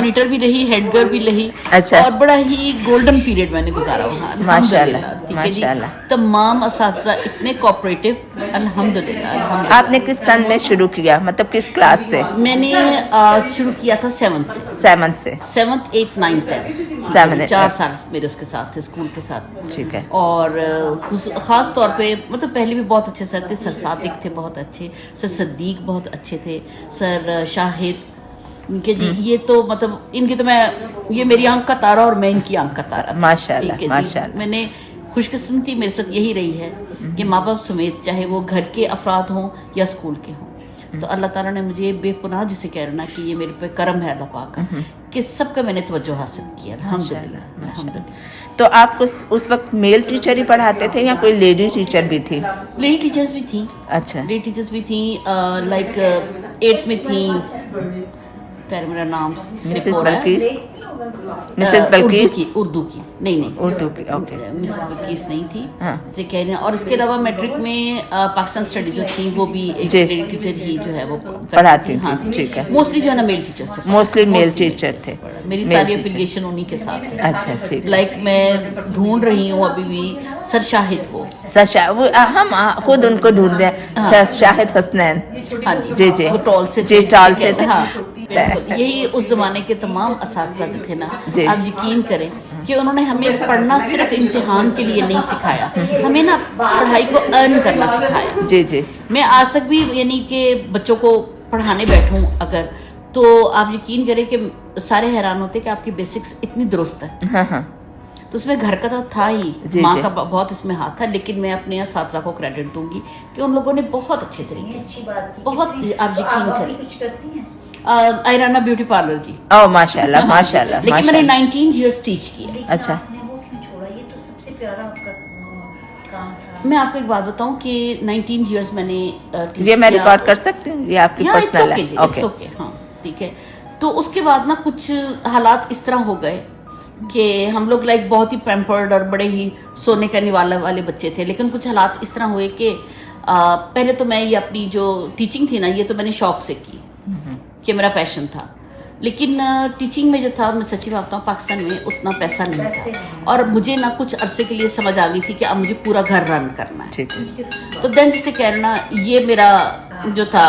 Monitor भी रही, head girl भी रही। अच्छा। और बड़ा ही गोल्डन पीरियड मैंने गुजारा वहाँ, माशाल्लाह, ठीक है जी। माशाल्लाह। तमाम असातिज़ा इतने कोऑपरेटिव, अल्हम्दुलिल्लाह, अल्हम्दुलिल्लाह। आपने किस सन में शुरू किया, मतलब किस क्लास से? मैंने शुरू किया था 7th से, 7th से। 7th 8th 9th 10th, 7th 4 साल मेरे उसके साथ थे, स्कूल के साथ। ठीक है। और ख़ास तौर पे मतलब पहले भी बहुत अच्छे सर थे, सर सादिक थे बहुत अच्छे, सर सद्दीक बहुत अच्छे थे, सर शाहिद, इनके जी ये तो मतलब इनकी तो मैं, ये मेरी आंख का तारा और मैं इनकी आंख का तारा था। माशाल्लाह, ठीक है जी। माशाल्लाह। मैंने खुशकिस्मती मेरे साथ यही रही है कि माँ बाप समेत, चाहे वो घर के अफराद हों या स्कूल के हों, तो अल्लाह ताला ने मुझे बेपनाह जिसे कहना कि ये मेरे पे करम है अल्लाह पाक का, कि सबका मैंने तवज्जो हासिल किया, अल्हम्दुलिल्लाह, अल्हम्दुलिल्लाह। तो आप उस वक्त मेल टीचर ही पढ़ाते थे या कोई लेडी टीचर भी थी? लेडी टीचर्स भी थी। अच्छा। लेडी टीचर्स भी थी, लाइक 8th में थी, खैर मेरा नाम मिसेस बल्कीस, मिसेस बल्कीस, उर्दू की नहीं उर्दू की, ओके। मिसेस बल्कीस नहीं थी, हाँ। जो कह रहे हैं। और इसके अलावा मैट्रिक में पाकिस्तान स्टडी जो थी वो भी एक जी। लेडी टीचर ही जो है वो पढ़ाती हाँ थी, ठीक है। मोस्टली जो है ना मेल टीचर से, मोस्टली मेल टीचर थे। मेरी मेल सारी टीचर। एफिलिएशन उन्हीं के साथ है। अच्छा, ठीक। लाइक मैं ढूंढ रही हूँ अभी भी सर शाहिद को। वो हम खुद उनको ढूंढ रहे हैं, शाहिद हसनैन। हाँ जी जी, वो टॉल से जी, टॉल से थे। हाँ बिल्कुल। यही उस जमाने के तमाम असातिज़ा जो थे ना, जी। आप यकीन करें कि उन्होंने हमें पढ़ना सिर्फ इम्तिहान के लिए नहीं सिखाया, हमें ना पढ़ाई को अर्न करना सिखाया। जी जी। मैं आज तक भी यानी कि बच्चों को पढ़ाने बैठूं अगर, तो आप यकीन करें कि सारे हैरान होते कि आपकी बेसिक्स इतनी दुरुस्त है। हाँ हाँ। तो उसमें घर का तो था ही, जी, माँ जी। का बहुत इसमें हाथ था, लेकिन मैं अपने असातिज़ा को क्रेडिट दूंगी कि उन लोगों ने बहुत अच्छे तरीके से, बहुत आप यकीन करें। कुछ करती हैं? आयराना ब्यूटी पार्लर जी। ओह माशाल्लाह, माशाल्लाह, लेकिन मैंने माशाल्लाह। 19 ईयर्स टीच किया। लेकिन अच्छा। आपने वो क्यों छोड़ा? ये तो सबसे प्यारा आपका काम था। मैं आपको एक बात बताऊं कि 19 ईयर्स मैंने teach ये मैं किया। रिकॉर्ड कर सकती हूँ, ये आपकी Yeah, it's पर्सनल okay है? जी, it's okay, हाँ ठीक है। तो उसके बाद ना कुछ हालात इस तरह हो गए कि हम लोग लाइक बहुत ही पैम्पर्ड और बड़े ही सोने का निवाला वाले बच्चे थे, लेकिन कुछ हालात इस तरह हुए कि पहले तो मैं ये अपनी जो टीचिंग थी ना, ये तो मैंने शौक से की कि मेरा पैशन था, लेकिन टीचिंग में जो था, मैं सच्ची बात बताऊँ, पाकिस्तान में उतना पैसा नहीं था और मुझे ना कुछ अरसे के लिए समझ आ गई थी कि अब मुझे पूरा घर रन करना है। ठीक है। तो देन जिसे कहना, ये मेरा जो था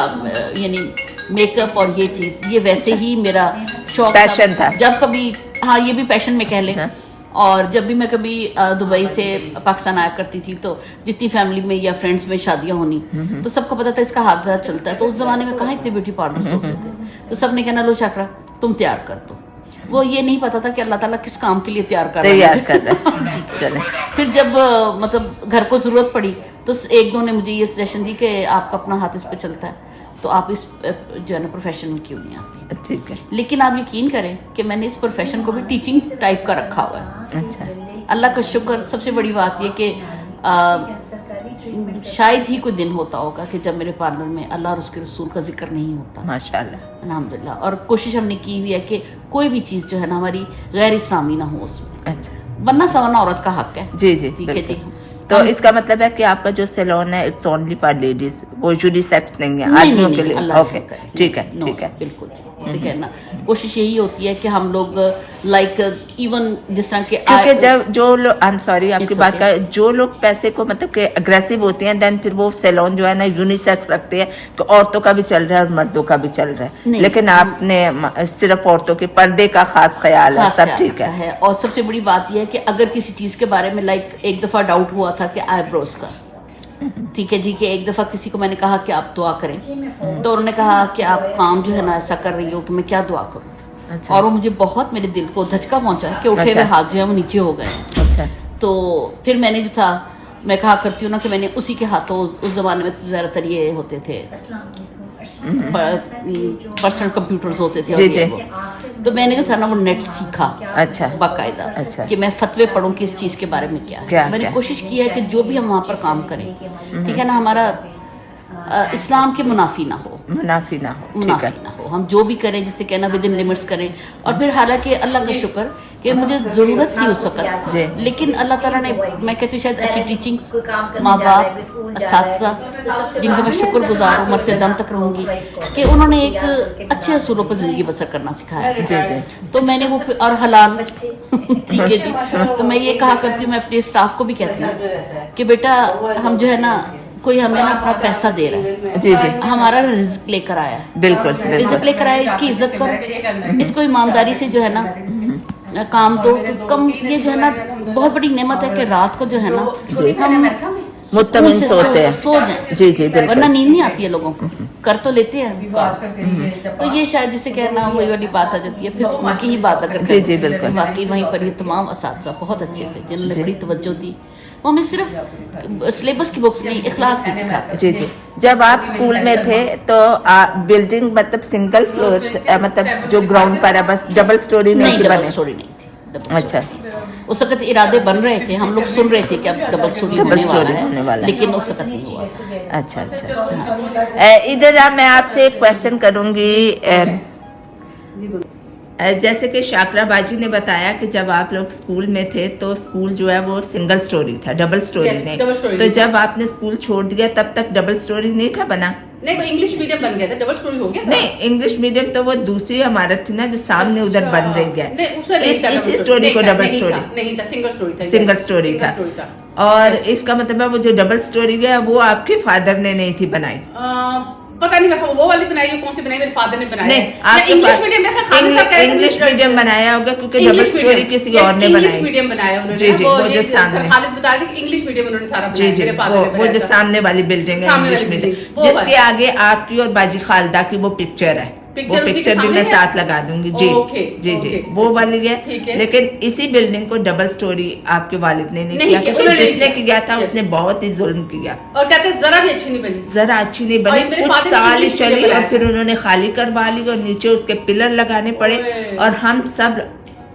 यानी मेकअप और ये चीज़, ये वैसे ही मेरा शौक पैशन था। जब कभी, हाँ ये भी पैशन में कह लें। हाँ। और जब भी मैं कभी दुबई से पाकिस्तान आया करती थी, तो जितनी फैमिली में या फ्रेंड्स में शादियां होनी, तो सबको पता था इसका हाथ ज़्यादा चलता है। तो उस जमाने में कहाँ इतने ब्यूटी पार्लर्स होते थे, तो सब ने कहना लो शाकरा तुम तैयार कर दो। वो ये नहीं पता था कि अल्लाह ताला किस काम के लिए तैयार कर रहा है। चले। फिर जब मतलब घर को ज़रूरत पड़ी, तो एक दो ने मुझे ये सजेशन दी कि आपका अपना हाथ इस पे चलता है, तो आप इस जो है ना प्रोफेशन में क्यों नहीं आती। ठीक है। लेकिन आप यकीन करें कि मैंने इस प्रोफेशन को भी टीचिंग टाइप का रखा हुआ है। अच्छा। अल्लाह का शुक्र। सबसे बड़ी बात ये कि शायद ही कोई दिन होता होगा कि जब मेरे पार्लर में अल्लाह और उसके रसूल का जिक्र नहीं होता, माशाल्लाह, अल्हम्दुलिल्लाह। और कोशिश हमने की हुई है कि कोई भी चीज़ जो है ना हमारी गैर इस्लामी ना हो उसमें। अच्छा। बनना सवरना औरत का हक है। जी जी, ठीक है जी। तो इसका मतलब है कि आपका जो सैलून है इट्स ओनली फॉर लेडीज, वो यूनिसेक्स नहीं है, नहीं, आदमियों नहीं, के लिए? अल्लाह ओके, करे। ठीक है, नो, ठीक है। बिल्कुल जी। इसे कहना कोशिश यही होती है कि हम लोग लाइक इवन जिस तरह के क्योंकि जब जो लोग, आई एम सॉरी आपकी It's बात okay. कर, जो लोग पैसे को मतलब कि अग्रेसिव होते हैं, देन फिर वो सैलून जो है ना यूनिसेक्स रखते हैं कि औरतों का भी चल रहा है और मर्दों का भी चल रहा है, नहीं, लेकिन आपने सिर्फ औरतों के पर्दे का खास ख्याल है, खास सब ख्याल ठीक रखा है। और सबसे बड़ी बात यह है कि अगर किसी चीज़ के बारे में लाइक एक दफ़ा डाउट हुआ था कि आईब्रोज का, ठीक है जी, कि एक दफ़ा किसी को मैंने कहा कि आप दुआ करें, तो उन्होंने कहा कि आप काम जो है ना ऐसा कर रही हो कि मैं क्या दुआ करूं। अच्छा। और वो मुझे बहुत मेरे दिल को धचका पहुंचा कि उठे हुए अच्छा। हाथ जो है वो नीचे हो गए। अच्छा। तो फिर मैंने जो था, मैं कहा करती हूँ ना कि मैंने उसी के हाथों, उस ज़माने में ज़्यादातर ये होते थे पर्सनल कंप्यूटर्स होते थे, और जी, ये जी। वो। तो मैंने जो था ना वो नेट सीखा अच्छा। बाकायदा, अच्छा। कि मैं फतवे पढ़ूं कि इस चीज़ के बारे में क्या है। क्या, मैंने क्या? कोशिश की है कि जो भी हम वहाँ पर काम करें, ठीक है ना, हमारा इस्लाम के मुनाफी ना हो, मुनाफी ना हो, ठीक मुनाफी है। ना हो। हम जो भी करें, जिससे कहना विद इन लिमिट्स करें। और फिर हालांकि अल्लाह का शुक्र कि मुझे ज़रूरत थी उस वक्त, जी। लेकिन अल्लाह ताला ने, मैं कहती हूँ शायद अच्छी टीचिंग्स, कोई काम करने माँ जा रहा है, बाप, कोई स्कूल जा रहा है, असातिज़ा, तो सबसे जिनका मैं बड़ा शुक्रगुजार हूँ, मरते दम तक रहूँगी कि उन्होंने एक अच्छे असूलों पर ज़िंदगी बसर करना सिखाया। जी जी तो मैंने वो और हलाल ठीक है जी। तो मैं ये कहा करती हूँ, मैं अपने स्टाफ को भी कहती हूँ कि बेटा हम जो है ना, कोई हमें ना अपना पैसा दे रहा है, जी जी, हमारा रिज्क लेकर आया है, बिल्कुल रिज्क बिल्कुल, लेकर आया, इसकी इज्जत करो, इसको ईमानदारी से जो है ना काम दो। तो कम ये जो है ना बहुत बड़ी नेमत है कि रात को जो है ना हम मुत्तमिन सुकून से सोते हैं। सो जाएं। जी जी बिल्कुल, वरना नींद नहीं आती है लोगों को, कर तो लेते हैं। तो ये शायद जिसे कहना वही वाली बात आ जाती है, फिर स्कूल की ही बात अगर जी जी बिल्कुल, वाकई वहीं पर ये तमाम असातिज़ा बहुत अच्छे थे जिन्होंने जी। बड़ी तवज्जो दी। वो हमें सिर्फ सिलेबस की बुक्स नहीं, इखलाक भी सिखाते। जी जी। जब आप स्कूल में थे तो बिल्डिंग मतलब सिंगल फ्लोर, मतलब जो ग्राउंड पर है बस डबल स्टोरी नहीं, नहीं थी डबल बने? स्टोरी नहीं थी, डबल अच्छा। स्टोरी नहीं थी। उस वक्त इरादे बन रहे थे, हम लोग सुन रहे थे कि अब डबल स्टोरी डबल होने स्टोरी वाला होने है, वाला है। लेकिन उस वक्त नहीं हुआ था। अच्छा अच्छा। इधर मैं आपसे एक क्वेश्चन करूंगी। जैसे कि शाकरा बाजी ने बताया कि जब आप लोग स्कूल में थे तो स्कूल जो है वो सिंगल स्टोरी था, डबल स्टोरी Yes, नहीं। double story तो नहीं जब आपने स्कूल छोड़ दिया तब तक डबल स्टोरी नहीं था बना? नहीं, वो इंग्लिश मीडियम बन गया था, डबल स्टोरी हो गया था। नहीं, इंग्लिश मीडियम तो वो दूसरी इमारत थी ना जो सामने उधर अच्छा। बन रही है। नहीं, उसका नहीं था, इस double स्टोरी नहीं को था, डबल नहीं स्टोरी था, नहीं था, सिंगल स्टोरी था। सिंगल yes, स्टोरी सिंगल था। स्टोरी था। और इसका मतलब है वो जो डबल स्टोरी है वो आपके फादर ने नहीं थी बनाई? पता नहीं, मैं वो वाली बनाई है, कौन सी बनाई, मेरे फादर ने बनाई नहीं, है। आपके इंग्लिश मीडियम में खाली साहब कह रहे थे इंग्लिश मीडियम बनाया होगा क्योंकि डबल इंग्लिश स्टोरी मीडियम, किसी yes, और ने इंग्लिश बनाई। मीडियम बनाया उन्होंने। जी जी, वो ये जो सर सामने, खालिद बता रहे थे कि इंग्लिश मीडियम उन्होंने सारा जी बनाया, जी, मेरे फादर ने वो जो बनाया था। सामने वाली बिल्डिंग है सामने इंग्लिश वाली मीडियम, building, वो जिसके वाली। आगे आपकी और बाजी खालदा की वो पिक्चर है, वो पिक्चर उसी के पिक्चर भी सामने मैं है? साथ लगा दूंगी। जी ओके, जी जी, ओके, वो वाली ठीक है। है। लेकिन इसी बिल्डिंग को डबल स्टोरी आपके वालिद ने नहीं नहीं किया किया, क्योंकि उन्होंने जिसने नहीं किया था किया। उसने बहुत ही जुल्म किया और कहते हैं जरा भी अच्छी नहीं बनी। जरा अच्छी नहीं और बनी, मेरे कुछ father ने साल ही English चली medium और बनाया। फिर उन्होंने खाली करवा ली और नीचे उसके पिलर लगाने पड़े। ओए। और हम सब,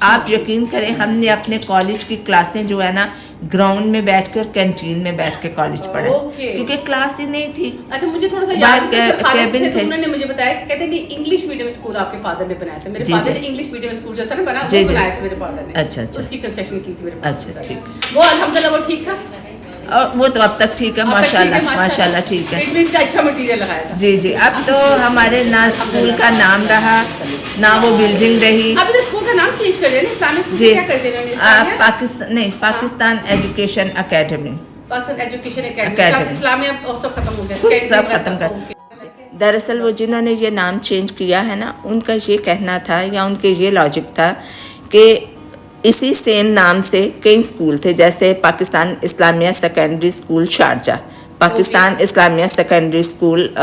आप यकीन करें, हमने अपने कॉलेज की क्लासें जो है ना ग्राउंड में बैठकर कैंटीन में बैठ के कॉलेज पढ़ा, ओके। क्योंकि क्लास ही नहीं थी। अच्छा, मुझे थोड़ा सा बाहर याद है, सर खालिद कैबिन थे तो थे। उन्होंने मुझे बताया कि कहते नहीं, इंग्लिश मीडियम स्कूल आपके फादर ने बनाया था। मेरे जी, फादर जी। ने इंग्लिश मीडियम स्कूल जो था ना बना, जी, वो जी। बनाया था मेरे फादर ने। अच्छा, अच्छा। उसकी कंस्ट्रक्शन की थी मेरे फादर अच्छा, ने। ठीक। वो अल्हम्दुलिल्लाह वो ठीक था। और वो तो अब तक ठीक है, अब तक ठीक है, माशाल्लाह माशाल्लाह ठीक है। इट मींस का अच्छा मटेरियल लगाया था। जी जी, अब तो हमारे ना स्कूल का नाम रहा ना वो बिल्डिंग रही। अब तो स्कूल का नाम चेंज कर दिया ना, इस्लामिक स्कूल जी, क्या कर दिया उन्होंने? इस्लामिया? पाकिस्तान नहीं, Pakistan education academy, Pakistan education Academy। Academy, Islamia और सब खत्म हो गया, कुछ Academy सब वगैरह खत्म कर। ओके। दरअसल वो जिन्होंने ये नाम चेंज किया है ना, उनका ये कहना था या उनके ये लॉजिक था कि इसी सेम नाम से कई स्कूल थे, जैसे Pakistan Islamia secondary school Sharjah, Pakistan Islamia secondary school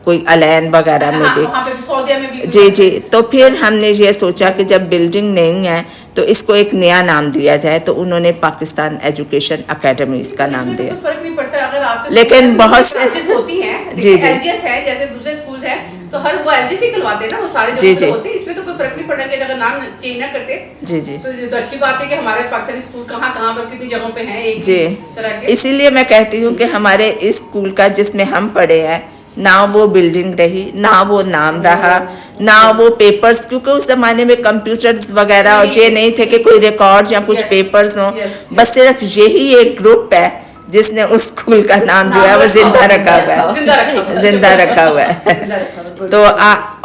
कोई अलैन वगैरह में हाँ, भी। वहाँ पे भी सऊदीया में भी। जी जी, तो फिर हमने ये सोचा कि जब बिल्डिंग नहीं है तो इसको एक नया नाम दिया जाए, तो उन्होंने पाकिस्तान एजुकेशन अकेडमी इसका नाम इसमें तो दिया। कोई फर्क नहीं पड़ता अगर आपके लेकिन स्कूल में बहुत कुछ से- charges होती हैं, जी, जी। एलजीएस है जैसे दूसरे स्कूल है तो हर वो एलजीएस ही करवाते हैं ना, वो सारे जी, जगह पे जी। होते हैं, इसमें तो कोई फर्क नहीं पड़ना चाहिए अगर नाम चेंज ना करते। जी जी तो ये तो अच्छी बात है कि हमारे पाकिस्तानी स्कूल कहाँ कहाँ पर कितनी जगहों पे हैं एक जी, ही तरह के। इसीलिए मैं कहती हूँ कि हमारे इस स्कूल का जिसमें हम पढ़े हैं ना वो बिल्डिंग रही, ना वो नाम रहा, ना वो पेपर्स, क्योंकि उस जमाने में कंप्यूटर्स वगैरह और ये नहीं थे कि कोई रिकॉर्ड या कुछ Yes, पेपर्स हों। yes, बस सिर्फ यही एक ग्रुप है जिसने उस स्कूल का नाम जो है वो जिंदा रखा हुआ है, जिंदा रखा हुआ है। तो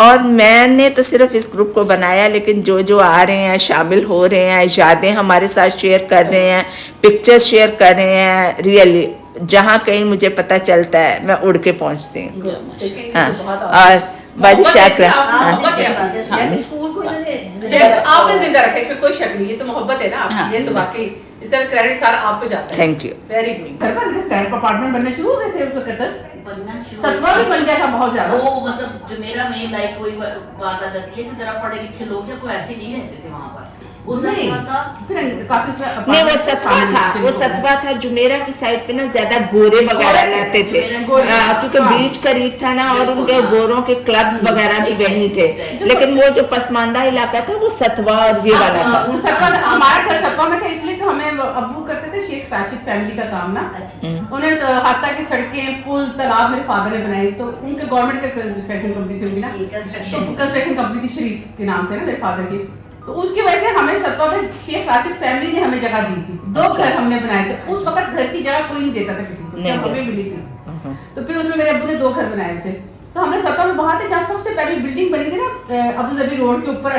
और मैंने तो सिर्फ इस ग्रुप को बनाया, लेकिन जो जो आ रहे हैं, शामिल हो रहे हैं, यादें हमारे साथ शेयर कर रहे हैं, पिक्चर्स शेयर कर रहे हैं, रियली जहाँ कहीं मुझे पता चलता है मैं उड़ के पहुँचती हूँ। हाँ, और बाजी शाकरा, स्कूल को इन्होंने आपने जिंदा रखा, इसमें कोई शक नहीं, ये तो मोहब्बत है ना आपकी, ये तो वाकई इसका क्रेडिट सारा आप पे जाता है। Thank you. Very good. Apartment बनने शुरू हो गए थे उस वक्त, सस्ता भी बन गया था बहुत ज्यादा। वो मतलब जो मेरा मेन लाइक कोई बात आ जाती है कि जरा पढ़े लिखे लोग या कोई ऐसे नहीं रहते थे वहाँ पर, वो थोड़ा सा फिर काफी नहीं, वो सतवा था, वो सतवा था जुमेरा की साइड पे ना ज्यादा गोरे वगैरह रहते थे, क्योंकि बीच करीब था ना और उनके गोरों के क्लब्स वगैरह भी वहीं थे। लेकिन वो जो पसमानदा इलाका था वो सतवा और ये वाला था। सतवा हमारा घर सतवा में था, इसलिए कि हमें अब्बू करते थे शेख शेख राशिद फैमिली का काम ना। अच्छा। उन्होंने हाता की सड़कें, पुल, तालाब मेरे फादर ने बनाए। तो उनके गवर्नमेंट के कंस्ट्रक्शन कंपनी थी ना, कंस्ट्रक्शन कंपनी थी शरीफ के नाम से ना मेरे फादर की। तो उसकी वजह से हमें सतवा में शेख राशिद फैमिली ने हमें जगह दी थी। 2 घर हमने बनाए थे। उस वक्त घर की जगह कोई नहीं देता था किसी को, जब हमें मिली थी। तो फिर उसमें मेरे अब्बू ने 2 घर बनाए थे। तो हमने सतवा में वहां थे जहाँ सबसे पहली बिल्डिंग बनी थी ना, अबू धाबी रोड के ऊपर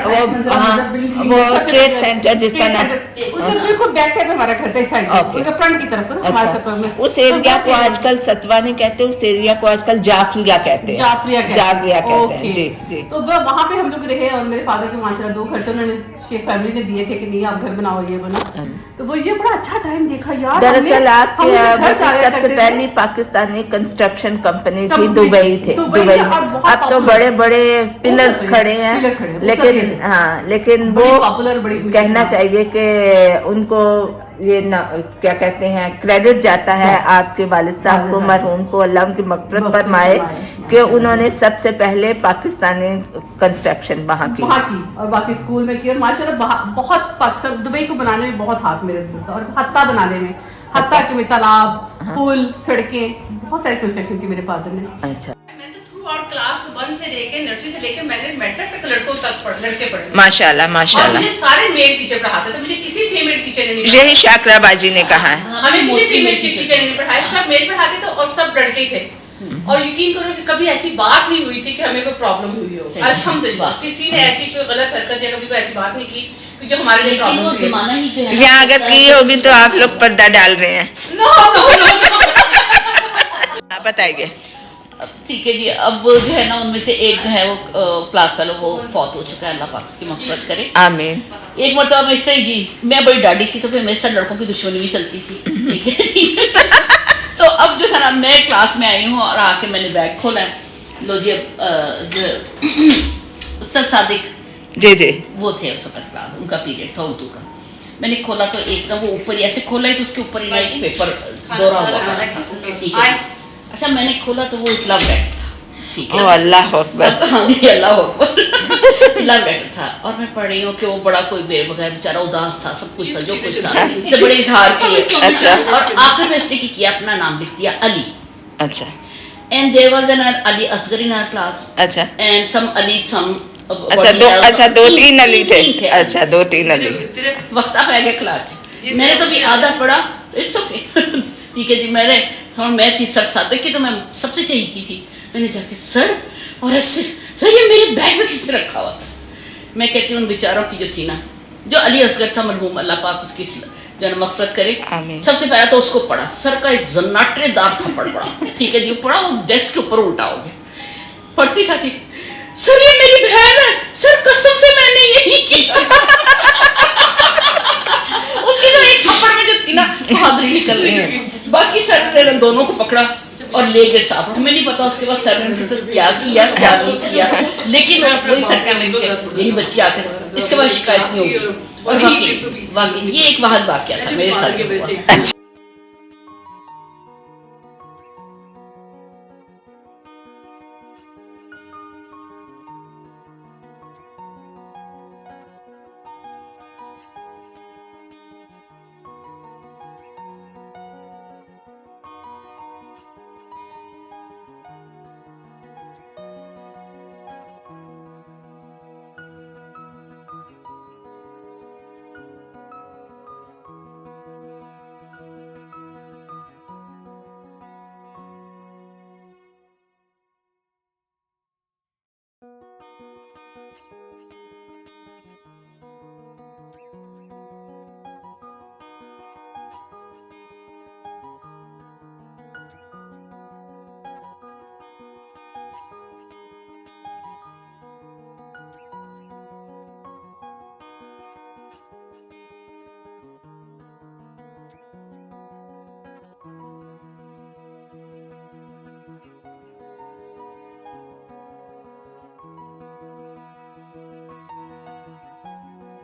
वो ट्रेड सेंटर जिसका नाम, उसके बिल्कुल बैक साइड में हमारा घर था, इस साइड उसके फ्रंट की तरफ तो हमारे सतवा में। उस एरिया को आजकल सतवा नहीं कहते, उस एरिया को आजकल जाफरिया कहते हैं। जाफरिया कहते हैं। जी जी। तो वहाँ पे हम लोग रहे और मेरे फादर के माशाल्लाह 2 घर तो उन्होंने शेख फैमिली ने दिए थे कि नहीं आप घर बनाओ, ये बना। तो वो ये बड़ा अच्छा टाइम देखा यार। दरअसल आपके सबसे पहली पाकिस्तानी कंस्ट्रक्शन कंपनी थी दुबई थे। दुबई अब तो बड़े बड़े पिलर्स खड़े हैं, लेकिन हाँ, लेकिन वो कहना चाहिए कि उनको ये क्या कहते हैं, क्रेडिट जाता है आपके वालिद साहब को, मरहूम को, अल्लाह उनकी मग़फ़िरत फरमाए, कि उन्होंने सबसे पहले पाकिस्तानी कंस्ट्रक्शन वहाँ की और बाकी स्कूल में की। और माशाल्लाह बहुत पाकिस्तान दुबई को बनाने में बहुत हाथ मेरे का, और हत्ता बनाने में, हत्ता के में तालाब, पुल, सड़कें, बहुत सारे कंस्ट्रक्शन की मेरे फादर ने। अच्छा। और क्लास 1 से लेके नर्सरी से लेके मैंने मैट्रिक तक लड़के पढ़े। माशाल्लाह माशाल्लाह। मुझे सारे मेल टीचर पढ़ाते थे, मुझे किसी फीमेल टीचर ने नहीं पढ़ाया। यही शाकरा बाजी ने कहा है, हमें किसी फीमेल टीचर ने नहीं पढ़ाया, सब मेल पढ़ाते थे और सब लड़के थे। और यकीन करो कि कभी ऐसी बात नहीं हुई थी कि हमें कोई प्रॉब्लम हुई हो। अल्हम्दुलिल्लाह किसी ने ऐसी कोई गलत हरकत या कभी कोई ऐसी बात नहीं की जो हमारे लिए प्रॉब्लम हो। जमाना ही जो है, या अगर की होगी तो आप लोग पर्दा डाल रहे हैं। बताइए। ठीक है जी। अब जो है ना, उनमें से एक जो है वो क्लास फेलो, वो फौत हो चुका है, अल्लाह पाक उसकी मग़फ़िरत करे, आमीन। एक मरतबा मैं इससे जी, मैं बड़ी डाडी थी तो फिर मेरे साथ लड़कों की दुश्मनी भी चलती थी। ठीक है जी। तो अब जो था ना, मैं क्लास में आई हूँ और आके मैंने बैग खोला है, लो जी। सर सादिक जी जी वो थे उस वक्त क्लास, उनका पीरियड था उर्दू का। मैंने खोला तो एक ना वो ऊपर ही ऐसे खोला ही तो उसके ऊपर ही ना एक पेपर दोहरा हुआ था। ठीक है। अच्छा, मैंने खोला तो वो एक लव लेटर था। ठीक है। अल्लाह अकबर। हाँ जी, अल्लाह अकबर। लव लेटर था और मैं पढ़ रही हूँ कि वो बड़ा कोई बेबगैर बेचारा उदास था, सब कुछ था जो कुछ था, इससे बड़े इजहार किए। अच्छा। और आखिर में इसने किया, अपना नाम लिख दिया अली। अच्छा। And there was an Ali Asghar in our class. अच्छा। And some Ali, some अच्छा, 2-3 अली थे। अच्छा, 2-3 अली। वक्त आ गया क्लास। मैंने तो भी आधा पढ़ा, इट्स ओके। ठीक है जी। मैं थी सर सादिक की, तो मैं सबसे चहीती थी। मैंने जाके सर, और सर ये मेरे बैग में किसने रखा हुआ था। मैं कहती हूँ उन बेचारों की जो थी ना, जो अली असगर था मरहूम, अल्लाह पाक उसकी जो है मग़फ़िरत करे, सबसे पहले तो उसको पढ़ा। सर का एक जन्नाटेदार थप्पड़ पड़ा। ठीक है जी। पढ़ा, वो डेस्क के ऊपर उल्टा हो गया। पढ़ती साथी, सर ये मेरी बहन है, सर कसम से मैंने यही किया। उसकी तो एक थप्पड़ में जो थी ना बहादुरी निकल रही है। बाकी सर ने दोनों को पकड़ा और ले गए साथ। हमें नहीं पता उसके बाद सर ने उनके साथ क्या किया क्या नहीं किया, लेकिन वही सर कहने लगे मेरी बच्ची आकर, इसके बाद शिकायत नहीं होगी। और वाकई ये एक वाहिद वाक़या था मेरे साथ।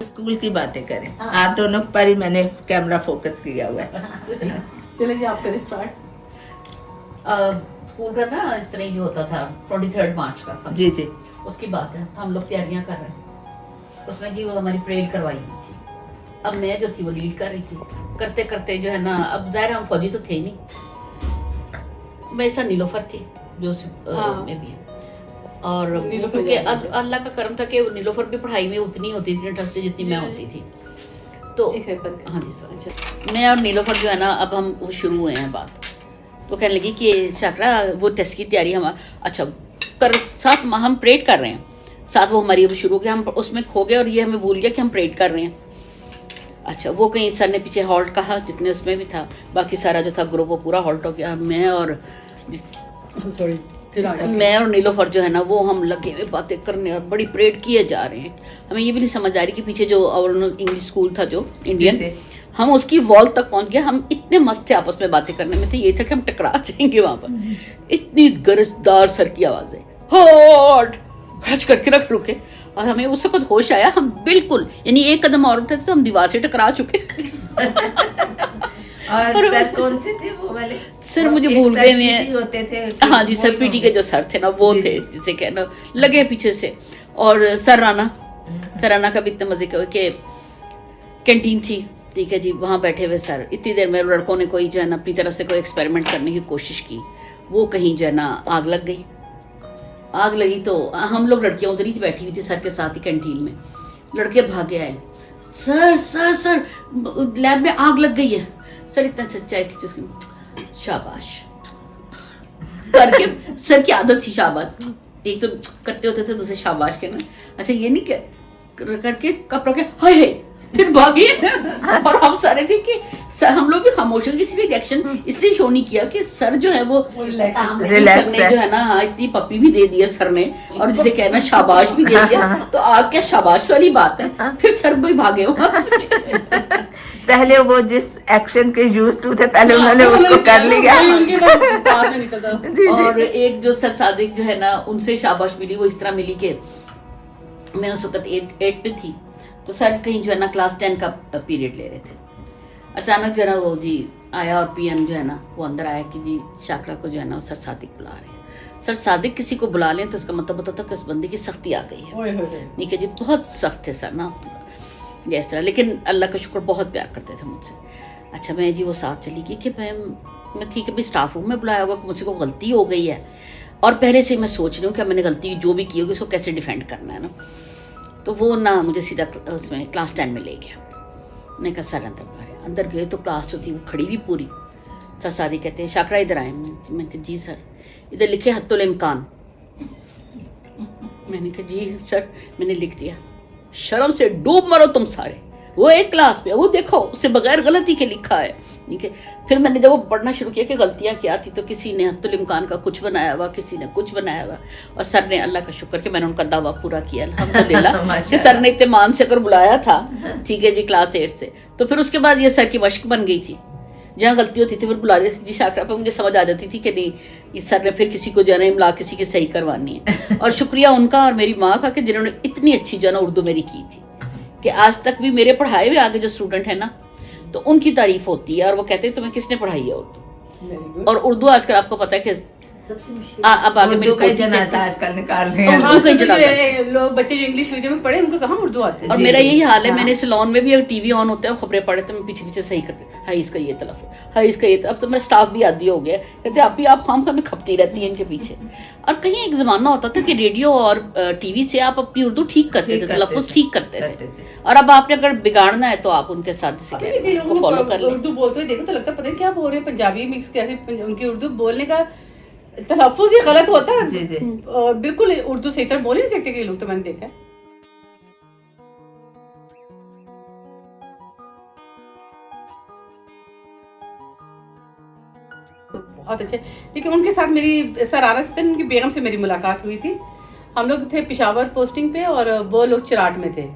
स्कूल की बातें करें। आप दोनों पर ही मैंने कैमरा फोकस किया हुआ है। चलिए आप करें स्टार्ट। स्कूल का था इस तरह जो होता था 23 मार्च का। जी जी। उसकी बात है, हम लोग तैयारियां कर रहे हैं। उसमें जी वो हमारी परेड करवाई हुई थी। अब मैं जो थी वो लीड कर रही थी। करते करते जो है ना, अब जाहिर है हम फौजी तो थे ही नहीं, मैं ऐसा नीलोफर थी जो में भी है। और क्योंकि अल्लाह का करम था कि नीलोफर भी पढ़ाई में उतनी होती थी इंटरेस्टेड जितनी मैं होती थी। तो हाँ जी सॉरी, मैं और नीलोफर जो है ना, अब हम वो शुरू हुए हैं बात। तो कहने लगी कि शाकरा वो टेस्ट की तैयारी हम अच्छा कर साथ हम परेड कर रहे हैं, साथ वो हमारी अब शुरू हो गया, हम उसमें खो गए और ये हमें भूल गया कि हम परेड कर रहे हैं। अच्छा वो कहीं सर ने पीछे हॉल्ट कहा, जितने उसमें भी था, बाकी सारा जो था ग्रुप वो पूरा हॉल्ट हो गया। मैं और नीलोफर जो है ना, वो हम लगे हुए बातें करने और बड़ी परेड किए जा रहे हैं। हमें ये भी नहीं समझ आ रही कि पीछे जो इंग्लिश स्कूल था जो इंडियन, हम उसकी वॉल तक पहुंच गए। हम इतने मस्त थे आपस में बातें करने में, थे ये था कि हम टकरा जाएंगे वहां पर। इतनी गरजदार सर की आवाज है, हॉट हच करके रख रुके, और हमें उस वक्त होश आया, हम बिल्कुल यानी एक कदम और उठे तो हम दीवार से टकरा चुके। और सर कौन से थे वो वाले? सर मुझे भूल गए हैं, होते थे। हाँ जी सर पीटी के जो सर थे ना वो थे, जिसे कहना लगे पीछे से। और सर राना का भी इतने मजे के कैंटीन थी, ठीक है जी, वहाँ बैठे हुए सर। इतनी देर में लड़कों ने कोई जो है ना अपनी तरफ से कोई एक्सपेरिमेंट करने की कोशिश की, वो कहीं जो है ना आग लग गई। आग लगी तो हम लोग लड़कियां उधर ही बैठी हुई थी सर के साथ ही कैंटीन में। लड़के भागे आए, सर सर सर लैब में आग लग गई है। सर इतना सच्चा है कि शाबाश करके, सर की आदत थी शाबाश, एक तो करते होते थे दूसरे शाबाश कहना। अच्छा ये नहीं क्या करके कपड़ों के हाय हाय फिर भागे। और हम सारे थे कि हम लोग भी खामोश हो गए, इसलिए रिएक्शन इसलिए शो नहीं किया कि सर जो है वो रिलैक्स है जो है ना। हाँ इतनी पप्पी भी दे दिया सर ने, और जिसे कहना शाबाश भी दे दिया, तो आग क्या शाबाश वाली बात है। फिर सर भी भागे वहां से। पहले वो जिस एक्शन के यूज्ड टू थे, पहले उन्होंने उसको कर लिया। और एक जो सर सादिक जो है ना, उनसे शाबाश मिली, वो इस तरह मिली कि मैं उस वक्त 8 पे थी, तो सर कहीं जो है ना क्लास 10 का पीरियड ले रहे थे। अचानक जो है ना वो जी आया, और पीएन जो है ना वो अंदर आया कि जी शाकरा को जो है ना सर सादिक बुला रहे हैं। सर सादिक किसी को बुला लें तो उसका मतलब होता था कि उस बंदे की सख्ती आ गई है। नहीं कि जी बहुत सख्त थे सर ना इस तरह, लेकिन अल्लाह का शुक्र बहुत प्यार करते थे मुझसे। अच्छा मैं जी वो साथ चली गई कि मैं थी कभी स्टाफ रूम में बुलाया होगा कि मुझसे को गलती हो गई है, और पहले से मैं सोच रही हूँ कि मैंने गलती जो भी की होगी उसको कैसे डिफेंड करना है ना। तो वो ना मुझे सीधा उसमें क्लास 10 में ले गया। मैंने कहा सर अंदर बाहर। अंदर गए तो क्लास जो थी वो खड़ी भी पूरी। सर सादी कहते हैं शाकरा इधर आए। मैंने कहा जी सर। इधर लिखे हत्तुल इम्कान। मैंने कहा जी सर मैंने लिख दिया। शर्म से डूब मरो तुम सारे, वो एक क्लास पे वो देखो उससे बगैर गलती के लिखा है। ठीक है, फिर मैंने जब वो पढ़ना शुरू किया कि गलतियां क्या थी, तो किसी ने हत्तुल इम्कान का कुछ बनाया हुआ, किसी ने कुछ बनाया हुआ, और सर ने अल्लाह का शुक्र कि मैंने उनका दावा पूरा किया अल्हम्दुलिल्लाह कि सर ने इतने मान से अगर बुलाया था, ठीक है जी, क्लास 8 से। तो फिर उसके बाद ये सर की मश्क बन गई थी, जहाँ गलती होती थी फिर बुला देती थी शाकरा पे। मुझे समझ आ जाती थी कि नहीं इस सर ने फिर किसी को जो है ना इमला किसी की सही करवानी है। और शुक्रिया उनका और मेरी माँ का कि जिन्होंने इतनी अच्छी जो है ना उर्दू मेरी की थी, कि आज तक भी मेरे पढ़ाए हुए आगे जो स्टूडेंट है ना, तो उनकी तारीफ होती है और वो कहते हैं तुम्हें किसने पढ़ाई है उर्दू। और उर्दू आजकल आपको पता है कि सबसे मुश्किल अब आगे मेरी कोई जनाजा आजकल निकाल रहे हैं लोग, बच्चे जो इंग्लिश मीडियम में पढ़े उनको कहाँ उर्दू आते हैं। और मेरा यही हाल है, मैंने सैलून में भी अगर टीवी ऑन होता है और खबरें पढ़े तो मैं पीछे पीछे सही करती, हाई इसका ये तलफ है, हाई इसका ये। अब तो मेरा स्टाफ भी आदी हो गया, कहते आप भी आप खाम में खपती रहती है इनके पीछे। और कहीं एक जमाना होता था कि रेडियो और टीवी से आप अपनी उर्दू ठीक करते थे, तलफ़ुज़ ठीक करते थे। और अब आपने अगर बिगाड़ना है तो आप उनके साथ फॉलो कर लें। उर्दू बोलते हुए देखो तो लगता है पता नहीं क्या बोल रहे हैं, पंजाबी मिक्स कैसे, उनकी उर्दू बोलने का तलफ़ुज़ ही गलत होता है। जी जी। बिल्कुल उर्दू सही तरह बोल ही नहीं सकते कि लोग, तो मैंने देखा है। बहुत अच्छे, लेकिन उनके साथ मेरी सरारा से उनकी बेगम से मेरी मुलाकात हुई थी। हम लोग थे पेशावर पोस्टिंग पे और वो लोग चराट में थे,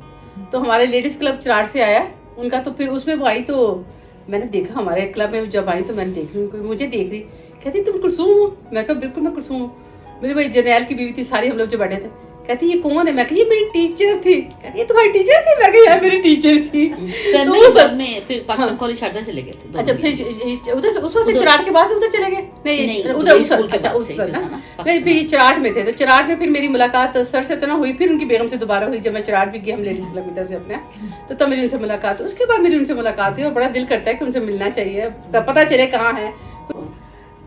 तो हमारे लेडीज क्लब चराट से आया उनका, तो फिर उसमें वो आई, तो मैंने देखा हमारे क्लब में जब आई तो मैंने देख रही, मुझे देख रही, कहती तुम कुलसूम हो? मैं कहा बिल्कुल मैं कुलसूम हूँ। मेरी भाई जरनैल की बीवी थी, सारी हम लोग जो बैठे थे, कहती ये कौन है? मैं कही ये मेरी टीचर थी। कहती ये तुम्हारी टीचर थी? मैं कही यार मेरी टीचर थी। सर तो में वो बाद में फिर पाकिस्तान कॉलेज शारजा चले गए थे। अच्छा, फिर उधर से उस वक्त से चराट के बाद से उधर चले गए? नहीं, उधर स्कूल के अच्छा उस वक्त ना, नहीं फिर चराट में थे। तो चराट में फिर मेरी मुलाकात सर से तो ना हुई, फिर उनकी बेगम से दोबारा हुई जब मैं चराट भी गई, हम लेडीज क्लब की तरफ से अपने, तो तब मेरी उनसे मुलाकात हुई। उसके बाद मेरी उनसे मुलाकात हुई और बड़ा दिल करता है कि उनसे मिलना चाहिए, पता चले कहाँ है।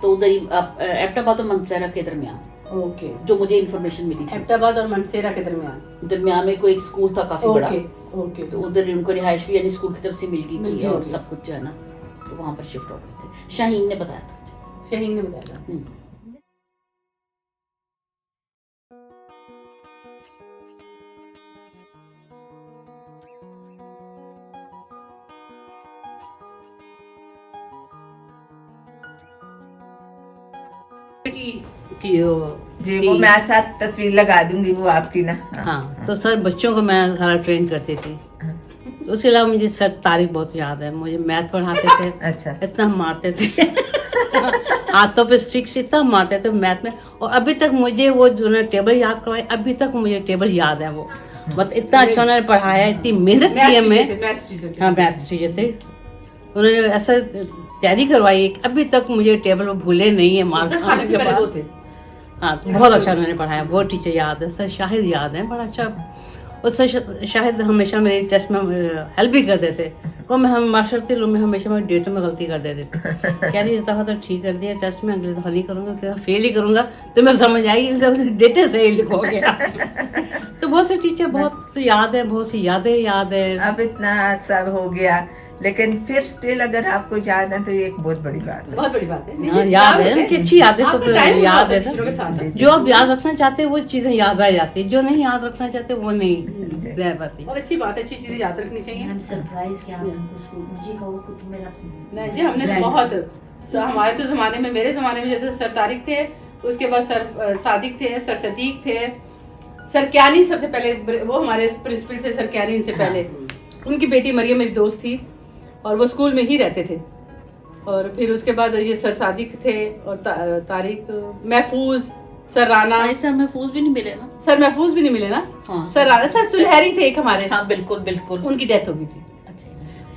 तो उधर ही एबटाबाद और मंसेरा के दरमियान, ओके, जो मुझे इन्फॉर्मेशन मिली थी, एबटाबाद और मंसेरा के दरमियान में कोई एक स्कूल था काफी बड़ा। ओके, तो उधर उनको रिहाइश भी यानी स्कूल की तरफ से मिल गई थी और सब कुछ जो है ना, तो वहां पर शिफ्ट हो गए थे। शाहीन ने बताया था। शाहीन ने बताया था। जी वो मैं साथ तस्वीर लगा दूंगी वो आपकी ना। हाँ, तो सर बच्चों को मैं सारा ट्रेन करती थी। तो उसके अलावा मुझे सर तारिक बहुत याद है, मुझे मैथ पढ़ाते थे। अच्छा, इतना मारते थे हाथों पे स्टिक्स इतना मारते थे मैथ में। और अभी तक मुझे वो जो ना टेबल याद करवाए, अभी तक मुझे टेबल याद है। वो मतलब इतना अच्छा उन्होंने पढ़ाया, इतनी मेहनत की हमें। हाँ, मैथ टीचर थे, उन्होंने ऐसा तैयारी करवाई कि अभी तक मुझे टेबल वो भूले नहीं है मार खाने के बाद। हाँ, तो बहुत अच्छा उन्होंने पढ़ाया। वो टीचर याद है। सर शाहिद याद है, बड़ा अच्छा। और सर शाहिद हमेशा मेरे टेस्ट में हेल्प भी करते थे। वो मैं हम मास्टर रूम में हमेशा मैं डेटों में गलती कर देते थे। कह रही इस दफ़ा तो ठीक कर दिया टेस्ट में, अगली दफ़ा नहीं करूँगा, अगली दफ़ा फेल ही करूँगा। तो मैं समझ आई डेटे से ही लिखोगे। तो बहुत से टीचर बहुत याद है, बहुत सी यादें याद है। अब इतना सब हो गया लेकिन फिर स्टिल अगर आपको याद है तो ये एक बहुत बड़ी बात है। बहुत बड़ी बात है। हाँ, याद है ना कि अच्छी यादें तो याद है टीचरों के साथ ना। जो आप याद रखना चाहते हैं वो चीजें याद रह जाती है, जो नहीं याद रखना चाहते वो नहीं रह पाती। बहुत अच्छी बात है, अच्छी चीजें याद रखनी चाहिए। I'm surprised कि आपने उनको स्कूल मुझे कहो कि तुम मेरा नहीं जी, हमने तो बहुत हमारे तो जमाने में, मेरे जमाने में जैसे सर तारिक थे, उसके बाद सर सादिक थे, सर सदीक थे, सर क्यानी सबसे पहले वो हमारे प्रिंसिपल थे, सर क्यानी इनसे पहले। उनकी बेटी मरियम मेरी दोस्त थी और वो स्कूल में ही रहते थे। और फिर उसके बाद ये सर सादिक थे और तारिक, महफूज, सर राना। सर महफूज भी नहीं मिले ना। सर महफूज भी नहीं मिले ना। हाँ, सर राना, सर सुलहरी थे एक हमारे। हाँ बिल्कुल बिल्कुल, उनकी डेथ हो गई थी। अच्छा,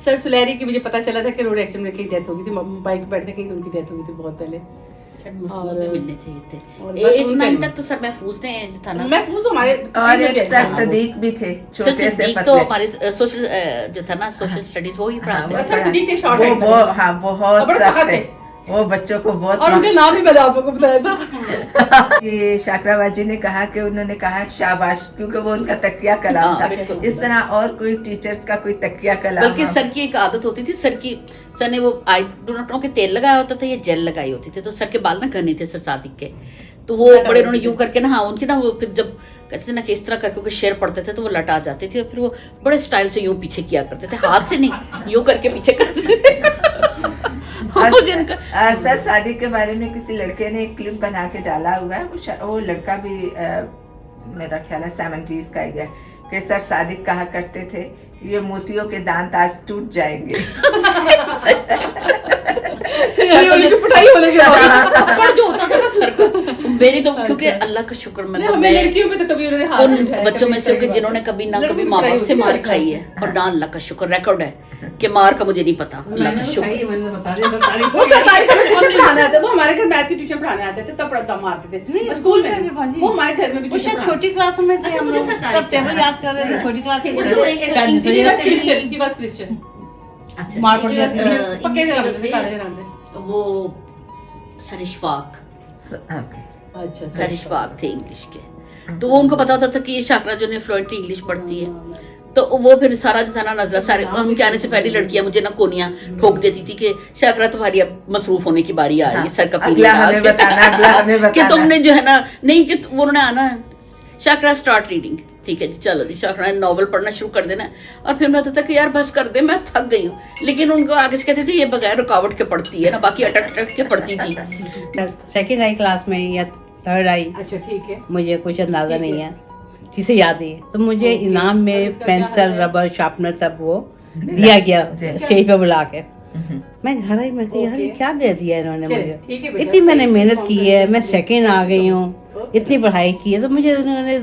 सर सुलहरी की मुझे पता चला था कि रोड एक्सीडेंट में कहीं डेथ हो गई थी, बाइक पे बैठते कहीं उनकी डेथ हो गई थी बहुत पहले। सर महफूज भी मिलने चाहिए थे। और बस 8-9 तक तो सर महफूज ने था ना। महफूज तो हमारे और एक सर सदीक भी थे, सर छोटे से सिद्दीक तो पतले। हमारे सोशल जो था ना, सोशल स्टडीज वो ही पढ़ाते हाँ, थे। सर सदीक के शॉर्ट वो हाँ बहुत बड़े सख्त सख्त थे। थे। वो बच्चों को बहुत और उनका नाम भी मैंने आपको बताया था। ये शाकराबाजी ने कहा कि उन्होंने कहा शाबाश, क्योंकि वो उनका तकिया कलाम हाँ, था। बिल्कुल। इस तरह और कोई टीचर्स का कोई तकिया कलाम। बल्कि सर की एक आदत होती थी, सर ने वो आई डो नॉट नो के तेल लगाया होता था या जेल लगाई होती थी। तो सर के बाल ना घने थे सर सादिक के, तो वो बड़े उन्होंने यूं करके ना, हाँ उनकी ना वो फिर जब कहते थे ना कि इस तरह करके शेर पड़ते थे तो वो लटा जाते थे और फिर वो बड़े स्टाइल से यूं पीछे किया करते थे, हाथ से नहीं यूं करके पीछे करते थे। सर सादिक के बारे में किसी लड़के ने एक क्लिप बना के डाला हुआ है। वो लड़का भी मेरा ख्याल है 70s का ही है कि सर सादिक कहा करते थे ये मोतियों के दांत आज टूट जाएंगे। पिटाई होने के बाद थप्पड़ जो होता था ना सर का, मेरी तो क्योंकि अल्लाह का शुक्र मतलब हमें लड़कियों पे तो कभी उन्होंने हाथ नहीं उन उठाया, बच्चों में कभी से सर कि पर। जिन्होंने कभी ना लड़कों कभी की माँ बाप पिटाई से होती मार है। खाई है और ना अल्लाह का शुक्र रिकॉर्ड है कि मार का मुझे नहीं पता, अल्लाह का शुक्र। वो सरकारी ट्यूशन पढ़ाने आते थे, वो हमारे घर मैथ की ट्यूशन पढ़ाने आते थे, तब पढ़ता मारते थे स्कूल में। वो हमारे घर में भी वो शायद ट्यूशन छोटी क्लास में थे, अच्छा, हम मुझे लोग सरकारी तब टेबल याद कर रहे थे, छोटी क्लास में वो थे। जो एक शायद इस वजह से क्रिश्चियन की बस क्रिश्चियन अच्छा मार एक, पड़ जाती है। पक्के इंग्लिश जनाब के से, काले थे, जनाब से। वो सर इशफाक, अच्छा सर इशफाक थे इंग्लिश के। तो वो उनको पता होता था कि ये शाकरा जो ने फ्लुएंटली इंग्लिश पढ़ती है, तो वो फिर सारा जो था ना नजरा सारे हम के आने से पहले लड़कियां मुझे ना कोनियां ठोक देती थी कि शाकरा तुम्हारी अब मसरूफ होने की बारी आ रही है, सर का अगला हमें बताना, अगला हमें कि बताना। तुमने जो है ना नहीं कि वो उन्होंने आना शाकरा स्टार्ट रीडिंग, ठीक है जी चलो जी शाकरा ने नॉवल पढ़ना शुरू कर देना। और फिर मैं होता था कि यार बस कर दे मैं थक गई हूँ, लेकिन उनको आगे से कहते थे ये बगैर रुकावट के पढ़ती है ना, बाकी अटक अटक के पढ़ती थी। सेकेंड आई क्लास में या थर्ड आई, अच्छा ठीक है। मुझे कुछ अंदाजा नहीं है, जिसे याद है। तो मुझे इनाम में पेंसिल रबर शार्पनर सब वो दिया गया स्टेज पे बुला के। मैं घर आई, मैं कही यार ये क्या दे दिया इन्होंने चलिए, मुझे, ठीक है बेटा, इतनी मैंने मेहनत की है, मैं सेकंड आ गई हूँ, इतनी पढ़ाई की है, तो मुझे उन्होंने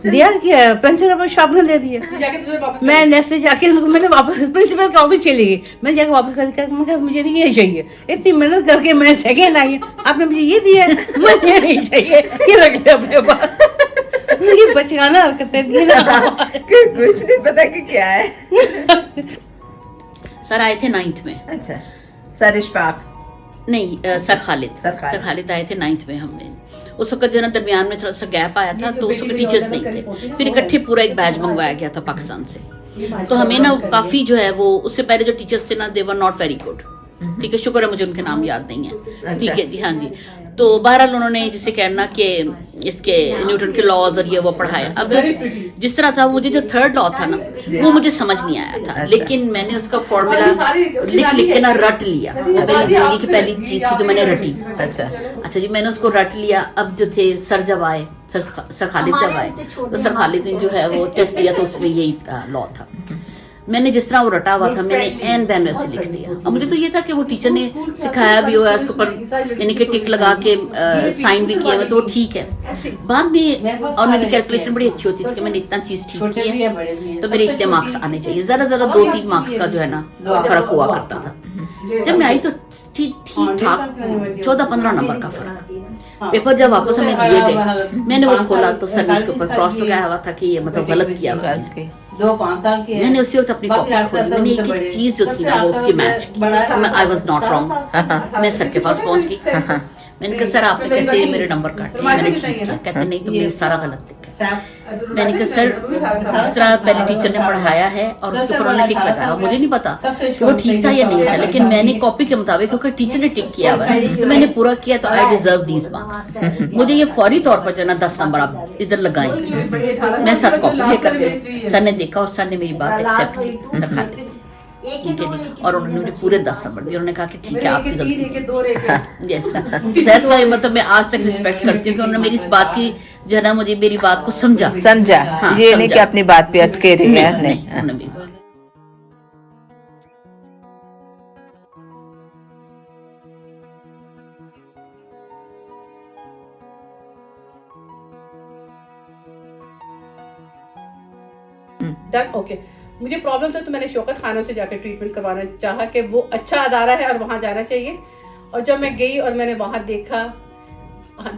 दिया क्या, पेंसिल रबर शार्पनर दे दिया। मैं नेक्स्ट डे जाके उनको मैंने वापस प्रिंसिपल के ऑफिस चली गई, मैं जाके वापस कर मुझे नहीं ये चाहिए, इतनी मेहनत करके मैं सेकेंड आई, आपने मुझे ये दिया, मुझे नहीं चाहिए, ये रख लिया अपने पास। ये बचकाना हरकतें थी ना, कुछ नहीं पता कि क्या है। सर आए थे 9th में। अच्छा, सर इशफाक नहीं, सर खालिद सर खालिद आए थे 9th में। हमने उस वक्त जो ना दरमियान में थोड़ा सा गैप आया था, तो उस वक्त टीचर्स नहीं थे, फिर इकट्ठे पूरा एक बैच मंगवाया गया था पाकिस्तान से। तो हमें ना काफी जो है वो, उससे पहले जो टीचर्स थे ना, दे वर नॉट वेरी गुड। ठीक है, शुक्र है मुझे उनके नाम याद नहीं है। ठीक है जी, हाँ जी। तो बहरहाल उन्होंने जिसे कहना कि इसके न्यूटन के लॉज और ये वो पढ़ाया। अब जिस तरह था, मुझे जो 3rd लॉ था ना, वो मुझे समझ नहीं आया था, लेकिन मैंने उसका फॉर्मूला लिख के ना रट लिया। वो मेरी जिंदगी की पहली चीज थी जो मैंने रटी। अच्छा जी, मैंने उसको रट लिया। अब जो थे सर जब आए, सर खालिद जब आए, तो सर खालिद ने जो है वो टेस्ट दिया, तो उसमें यही लॉ था। मैंने जिस तरह वो रटा हुआ था, मैंने एन बैन वैसे लिख दिया। अब मुझे तो ये था कि वो टीचर ने सिखाया भी हुआ है, उसके ऊपर यानी कि टिक लगा के साइन भी किया हुआ, तो वो ठीक है। बाद में और मेरी कैलकुलेशन बड़ी अच्छी होती थी कि मैंने इतना चीज ठीक की है, तो मेरे इतने मार्क्स आने चाहिए। ज्यादा 2-3 मार्क्स का जो है ना फर्क हुआ करता था। जब मैं आई तो ठीक ठाक 14-15 नंबर का फर्क। पेपर जब वापस हमें दिए गए, मैंने वो खोला तो सर ने उसके ऊपर क्रॉस लगाया हुआ था कि ये मतलब गलत किया हुआ है। 2-5 साल की। मैंने उसी वक्त अपनी कॉपी खोली, मैंने एक एक चीज जो थी ना वो उसकी मैच की। I was not wrong. मैं सर के पास पहुंच गई, मैंने कहा सर आपने कैसे मेरे नंबर काटे? मैंने ठीक किया। कहते नहीं, तुमने सारा गलत लिखा। मैंने कहा सर जिस तरह पहले टीचर ने पढ़ाया है और उसके ऊपर उन्होंने टिक लगाया, मुझे नहीं पता कि वो ठीक था या नहीं था, लेकिन मैंने कॉपी के मुताबिक, क्योंकि टीचर ने टिक किया हुआ है, तो मैंने पूरा किया, तो आई डिजर्व दीज मार्क्स। मुझे ये फौरी तौर पर जो ना 10 नंबर आप इधर लगाएंगे। मैं सब कॉपी लेकर गई, सर ने देखा और सर ने मेरी बात एक्सेप्ट की। सर खाते ठीक है जी, और उन्होंने मुझे पूरे 10 नंबर दिए। उन्होंने कहा कि ठीक है आपकी गलती। यस, दैट्स व्हाई मतलब मैं आज तक रिस्पेक्ट करती हूँ कि उन्होंने मेरी इस बात की जो है ना, मुझे मेरी बात को समझा। हाँ, ये नहीं कि अपनी बात पे अटके रही है। नहीं। Done, okay. मुझे प्रॉब्लम था, तो मैंने शौकत खानों से जाकर ट्रीटमेंट करवाना चाहा कि वो अच्छा अदारा है और वहाँ जाना चाहिए। और जब मैं गई और मैंने वहाँ देखा,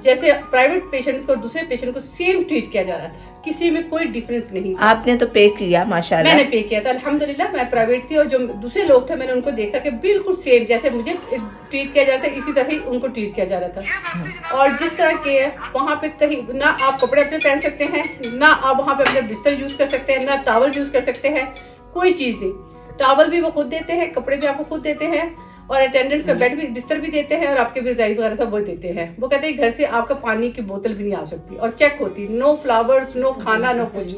जैसे प्राइवेट पेशेंट को दूसरे पेशेंट को सेम ट्रीट किया जा रहा था, किसी में कोई डिफरेंस नहीं था। आपने तो पे किया माशाल्लाह। मैंने पे किया था अल्हम्दुलिल्लाह। मैं प्राइवेट थी और जो दूसरे लोग थे, मैंने उनको देखा कि बिल्कुल सेम जैसे मुझे ट्रीट किया जा रहा था, इसी तरह ही उनको ट्रीट किया जा रहा था। और जिस तरह के वहाँ पे कहीं ना आप कपड़े अपने पहन सकते हैं, ना आप वहाँ पे अपने बिस्तर यूज कर सकते हैं, ना टॉवल यूज कर सकते हैं, कोई चीज नहीं। टॉवल भी वो खुद देते हैं, कपड़े भी आपको खुद देते हैं, और अटेंडेंट्स का बेड भी, बिस्तर भी देते हैं, और आपके भी रजाई वगैरह सब वो देते हैं। वो कहते हैं घर से आपका पानी की बोतल भी नहीं आ सकती, और चेक होती, नो फ्लावर्स, नो खाना, नो कुछ,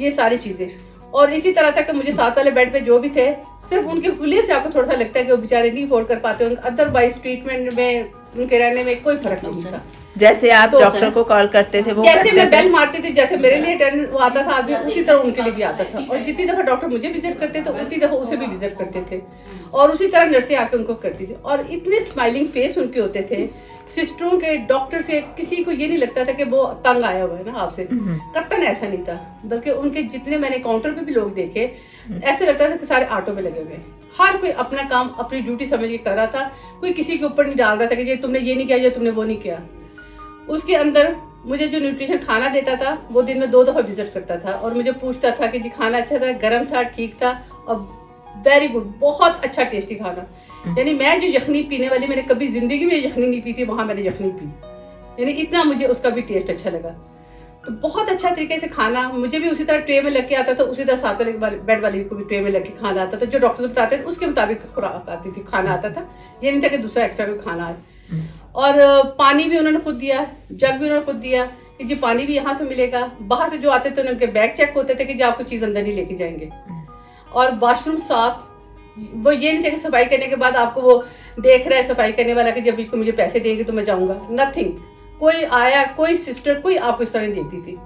ये सारी चीजें। और इसी तरह था कि मुझे साथ वाले बेड पे जो भी थे, सिर्फ उनके हुलिये से आपको थोड़ा सा लगता है कि वो बेचारे नहीं अफोर्ड कर पाते होंगे, अदरवाइज ट्रीटमेंट में उनके रहने में कोई फर्क नहीं था। जैसे आप तो डॉक्टर को कॉल करते थे, वो जैसे मैं बेल मारती थी, जैसे मेरे लिए अटेंडेंट आता था आदमी, उसी तरह उनके लिए भी आता था। और जितनी दफा डॉक्टर मुझे विजिट करते तो उतनी दफा उसे भी विजिट करते थे, और उसी तरह नर्सें आके उनको करती थी। और इतने स्माइलिंग फेस उनके होते थे, सिस्टरों के, डॉक्टर से, किसी को ये नहीं लगता था कि वो तंग आया हुआ है ना आपसे, कतन ऐसा नहीं था। बल्कि उनके जितने मैंने काउंटर पे भी लोग देखे, ऐसे लगता था कि सारे ऑटो पे लगे हुए, हर कोई अपना काम अपनी ड्यूटी समझ के कर रहा था। कोई किसी के ऊपर नहीं डाल रहा था कि ये तुमने ये नहीं किया, ये तुमने वो नहीं किया। उसके अंदर मुझे जो न्यूट्रिशन खाना देता था, वो दिन में 2 दफा विजिट करता था और मुझे पूछता था कि जी खाना अच्छा था, गर्म था, ठीक था, और वेरी गुड, बहुत अच्छा टेस्टी खाना। यानी मैं जो यखनी पीने वाली, मैंने कभी जिंदगी में यखनी नहीं पी थी, वहां मैंने यखनी पी, यानी इतना मुझे उसका भी टेस्ट अच्छा लगा। तो बहुत अच्छा तरीके से खाना, मुझे भी उसी तरह ट्रे में लग के आता था, उसी तरह साथ वाले बेड वाली को भी ट्रे में लग के खाना आता था। जो डॉक्टर बताते थे उसके मुताबिक खुराक आती थी, खाना आता था, ये नहीं था कि दूसरा एक्स्ट्रा कोई खाना आए। और पानी भी उन्होंने खुद दिया, जग भी उन्होंने खुद दिया कि जी पानी भी यहाँ से मिलेगा। बाहर से जो आते थे उनके बैग चेक होते थे कि जी आपको चीज अंदर नहीं लेके जाएंगे। और वॉशरूम साफ, वो ये नहीं था कि सफाई करने के बाद आपको वो देख रहा है सफाई करने वाला कि जब इसको मुझे पैसे देंगे तो मैं जाऊंगा, नथिंग। कोई आया, कोई सिस्टर, कोई आपको इस तरह नहीं देखती थी।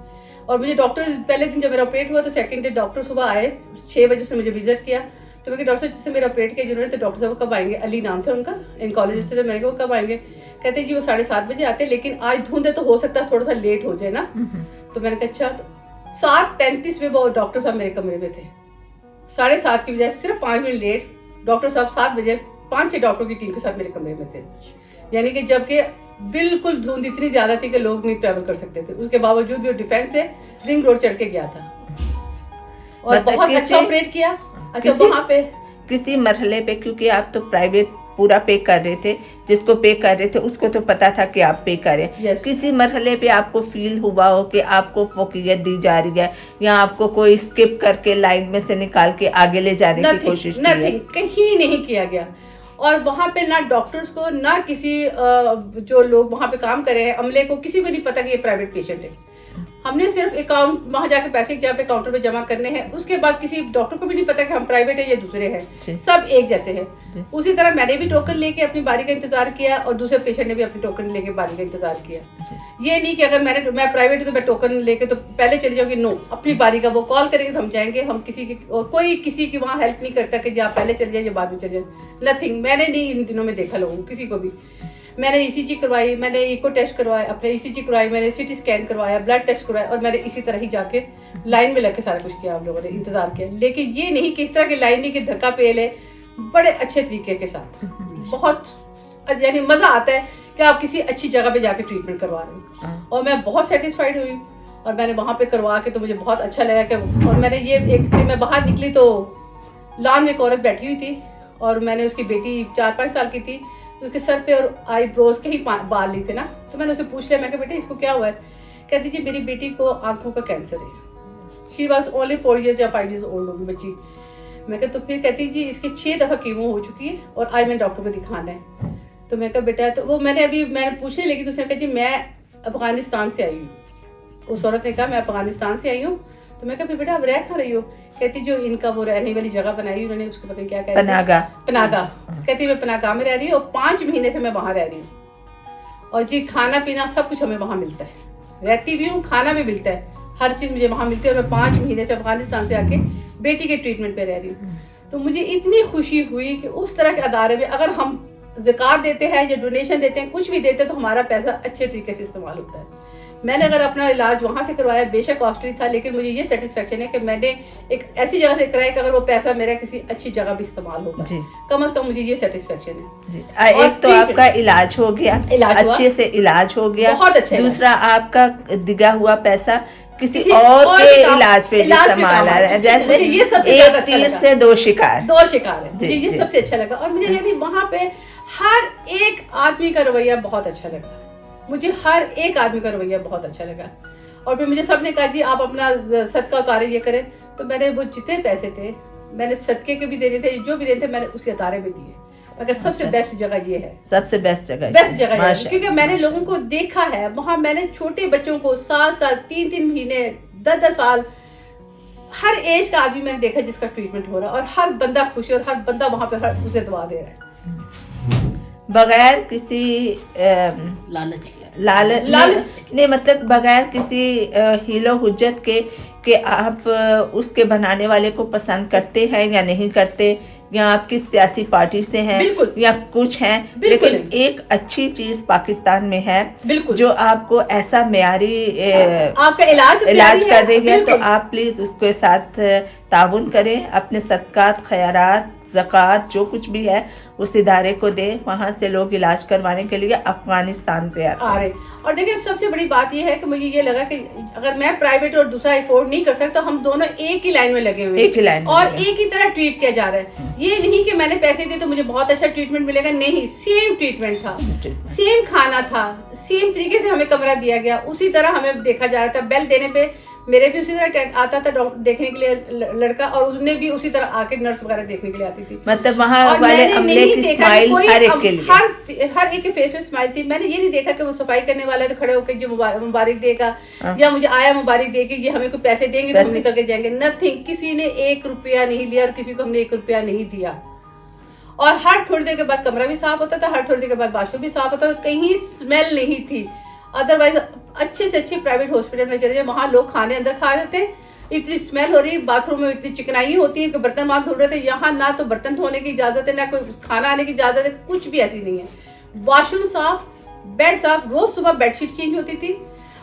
और मुझे डॉक्टर, पहले दिन जब मेरा ऑपरेट हुआ तो सेकंड डे डॉक्टर सुबह आए 6 बजे से मुझे विजिट किया। तो मैं डॉक्टर जिससे मेरा ऑपरेट किया जिन्होंने, तो डॉक्टर साहब कब आएंगे, अली नाम था उनका, इनकोलॉजिस्ट थे। मैंने कहा वो कब आएंगे? कहते जी वो 7:30 बजे आते, लेकिन आज धुंध है तो हो सकता है थोड़ा सा लेट हो जाए ना। तो मैंने कहा अच्छा। तो 7:35 में वो डॉक्टर साहब मेरे कमरे में थे, 7:30 की बजाय सिर्फ 5 मिनट लेट डॉक्टर साहब 7 बजे 5-6 डॉक्टर की टीम के साथ मेरे कमरे में थे। यानी कि जबकि बिल्कुल धुंध इतनी ज्यादा थी कि लोग नहीं ट्रैवल कर सकते थे, उसके बावजूद भी वो डिफेंस से रिंग रोड चढ़ के गया था और मतलब बहुत अच्छा ऑपरेट किया। अच्छा वहां पे किसी मरहले पे, क्योंकि आप तो प्राइवेट पूरा पे कर रहे थे, जिसको पे कर रहे थे उसको तो पता था कि आप पे करें, Yes. किसी मरहले पे आपको फील हुआ हो कि आपको फोकियत दी जा रही है या आपको कोई स्किप करके लाइन में से निकाल के आगे ले जाने की कोशिश की है? नथिंग, कहीं नहीं किया गया। और वहां पे ना डॉक्टर्स को ना किसी जो लोग वहां पे काम कर रहे हैं अमले को, किसी को नहीं पता कि ये प्राइवेट पेशेंट है। हमने सिर्फ अकाउंट वहां जाके पैसे जहाँ पे काउंटर पे जमा करने हैं, उसके बाद किसी डॉक्टर को भी नहीं पता कि हम प्राइवेट है या दूसरे हैं, सब एक जैसे हैं। उसी तरह मैंने भी टोकन लेके अपनी बारी का इंतजार किया और दूसरे पेशेंट ने भी अपनी टोकन लेके बारी का इंतजार किया। ये नहीं कि अगर मैं प्राइवेट तो मैं टोकन लेके तो पहले चले जाऊंगी, नो, अपनी बारी का वो कॉल करेंगे तो हम जाएंगे। हम किसी की और कोई किसी की वहाँ हेल्प नहीं करता कि आप पहले चले जाए या बाद में चले जाए, नथिंग। मैंने नहीं इन दिनों में देखा लोगों को, किसी को भी। मैंने ईसीजी करवाई, मैंने इको टेस्ट करवाया, अपने ईसीजी करवाई, मैंने सीटी स्कैन करवाया, ब्लड टेस्ट करवाया और मैंने इसी तरह ही जाके लाइन में लग के सारा कुछ किया। आप लोगों ने इंतजार किया, लेकिन ये नहीं कि इस तरह की लाइन नहीं कि धक्का पेल है, बड़े अच्छे तरीके के साथ। बहुत यानी मजा आता है कि आप किसी अच्छी जगह पे जाके ट्रीटमेंट करवा रहे हैं। और मैं बहुत सेटिस्फाइड हुई और मैंने वहां पे करवा के तो मुझे बहुत अच्छा लगा कि। और मैंने ये एक दिन मैं बाहर निकली तो लॉन में एक औरत बैठी हुई थी और मैंने उसकी बेटी 4-5 साल की थी, उसके सर पे और आईब्रोज के ही बाल ली थे ना, तो मैंने उसे पूछ लिया, मैं कहा बेटा इसको क्या हुआ है? कहती जी मेरी बेटी को आंखों का कैंसर है। शी वॉज ओनली 4 years या 5 years ओल्ड होगी बच्ची। मैं कहा तो फिर कहती जी इसकी 6 दफा कीमो हो चुकी है और आज मैंने डॉक्टर को दिखाना है। तो मैं कहा बेटा, तो वो मैंने पूछने लगी तो उसने कहा जी मैं अफगानिस्तान से आई हूँ। उस औरत ने कहा मैं अफगानिस्तान से आई हूँ। तो मैं कहा बेटा आप रह कहाँ रही हो? कहती जो इनका वो रहने वाली जगह बनाई उन्होंने, उसको पता नहीं क्या कहते हैं, पनागा। कहती मैं पनागा में रह रही हूँ और 5 महीने से मैं वहां रह रही हूँ और जी खाना पीना सब कुछ हमें वहां मिलता है, रहती भी हूँ, खाना भी मिलता है, हर चीज मुझे वहां मिलती है। और मैं 5 महीने से अफगानिस्तान से आके बेटी के ट्रीटमेंट पे रह रही हूँ। तो मुझे इतनी खुशी हुई कि उस तरह के अदारे में अगर हम ज़कात देते हैं या डोनेशन देते हैं, कुछ भी देते हैं तो हमारा पैसा अच्छे तरीके से इस्तेमाल होता है। मैंने अगर अपना इलाज वहां से करवाया, बेशक कॉस्टली था, लेकिन मुझे ये सेटिस्फेक्शन है कि मैंने एक ऐसी जगह से कराया कि अगर वो पैसा मेरा किसी अच्छी जगह भी इस्तेमाल होगा, कम से कम मुझे ये सेटिस्फेक्शन है। एक तो आपका इलाज हो गया, अच्छे से इलाज हो गया, बहुत अच्छा। दूसरा आपका दिया हुआ पैसा किसी और के इलाज पे इस्तेमाल आ रहा है। जैसे ये सबसे एक चीज से दो शिकार है, मुझे ये सबसे अच्छा लगा। और मुझे यानी वहां पे हर एक आदमी का रवैया बहुत अच्छा लगा, मुझे हर एक आदमी का रवैया बहुत अच्छा लगा। और फिर मुझे सबने कहा जी आप अपना सदका उतारे ये करें, तो मैंने वो जितने पैसे थे मैंने सदके के भी देने थे, जो भी देने थे मैंने उसी अतारे में दिए। मगर सबसे बेस्ट जगह ये है, सबसे बेस्ट जगह है, क्योंकि मैंने लोगों को देखा है वहां। मैंने छोटे बच्चों को 7 3 महीने 10 साल हर एज का आदमी मैंने देखा जिसका ट्रीटमेंट हो रहा है और हर बंदा खुश है और हर बंदा वहां पे उसे दुआ दे रहा है बगैर किसी लालच नहीं, मतलब बगैर किसी हीलो हुज्जत के कि आप उसके बनाने वाले को पसंद करते हैं या नहीं करते, या आप किस सियासी पार्टी से हैं या कुछ हैं, लेकिन एक अच्छी चीज पाकिस्तान में है जो आपको ऐसा मेयारी आपका इलाज कर रही है। तो आप प्लीज उसके साथ ताउन करें, अपने सदकात, खैरात, ज़कात जो कुछ भी है उस इदारे को दे, वहाँ से लोग इलाज करवाने के लिए अफगानिस्तान से आ रहे। और देखिए सबसे बड़ी बात यह है कि मुझे ये लगा कि अगर मैं प्राइवेट और दूसरा अफोर्ड नहीं कर सकता, हम दोनों एक ही लाइन में लगे हुए, एक ही लाइन और एक ही तरह ट्रीट किया जा रहा है। ये नहीं कि मैंने पैसे दिए तो मुझे बहुत अच्छा ट्रीटमेंट मिलेगा, नहीं, सेम ट्रीटमेंट था, सेम खाना था, सेम तरीके से हमें कमरा दिया गया, उसी तरह हमें देखा जा रहा था। बेल देने पे मेरे भी उसी तरह आता था डॉक्टर देखने के लिए लड़का, और उसने भी उसी तरह आके नर्स वगैरह देखने के लिए आती थी। मतलब वहाँ वाले अमले की स्माइल हर एक के लिए, हर एक के फेस में स्माइल थी। मैंने ये नहीं देखा कि वो सफाई करने वाला है तो खड़े होकर जो मुबारक देगा या मुझे आया मुबारक देगी, ये हमें कोई पैसे देंगे तो हम निकल के जाएंगे, नथिंग। किसी ने 1 रुपया नहीं लिया और किसी को हमने 1 रुपया नहीं दिया। और हर थोड़ी देर के बाद कमरा भी साफ होता था, हर थोड़ी देर के बाद बाथरूम भी साफ होता था, कहीं स्मेल नहीं थी। अदरवाइज अच्छे से अच्छे प्राइवेट हॉस्पिटल में चले जाए, वहां लोग खाने अंदर खा रहे थे, इतनी स्मेल हो रही, बाथरूम में इतनी चिकनाई होती है कि बर्तन वहां धो रहे थे। यहाँ ना तो बर्तन धोने की इजाजत है, ना कोई खाना आने की इजाजत है, कुछ भी ऐसी नहीं है। वॉशरूम साफ, बेड साफ, रोज सुबह बेडशीट चेंज होती थी